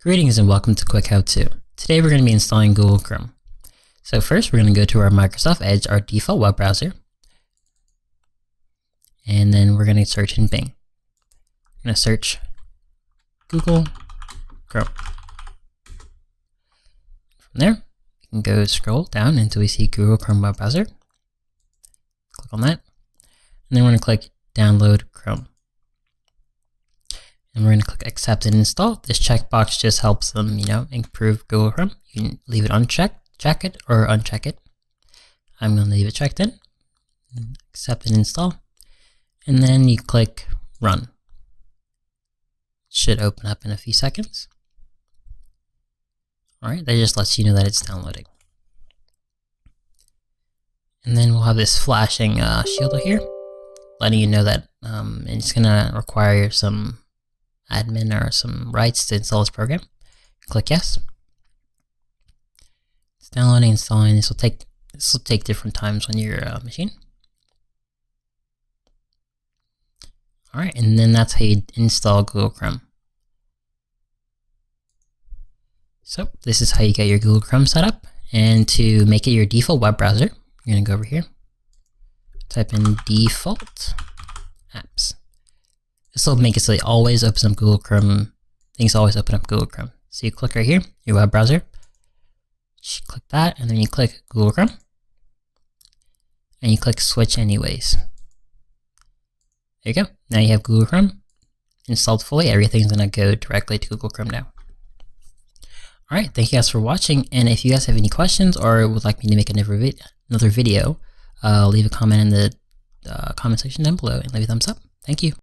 Greetings and welcome to Quick How To. Today we're going to be installing Google Chrome. So first we're going to go to our Microsoft Edge, our default web browser. And then we're going to search in Bing. I'm going to search Google Chrome. From there, we can go scroll down until we see Google Chrome web browser. Click on that. And then we're going to click Download Chrome. And we're going to click Accept and Install. This checkbox just helps them, improve Google Chrome. You can leave it unchecked, check it, or uncheck it. I'm going to leave it checked in. Accept and Install. And then you click Run. It should open up in a few seconds. Alright, that just lets you know that it's downloading. And then we'll have this flashing shield here, letting you know that it's going to require some admin or some rights to install this program. Click yes. It's downloading, installing. This will take different times on your machine. All right, and then that's how you install Google Chrome. So this is how you get your Google Chrome set up. And to make it your default web browser, you're gonna go over here, type in default apps. This will make it so it always opens up Google Chrome. Things always open up Google Chrome. So you click right here, your web browser. Just click that, and then you click Google Chrome. And you click Switch Anyways. There you go. Now you have Google Chrome installed fully. Everything's gonna go directly to Google Chrome now. Alright, thank you guys for watching. And if you guys have any questions or would like me to make another video, leave a comment in the comment section down below and leave a thumbs up. Thank you.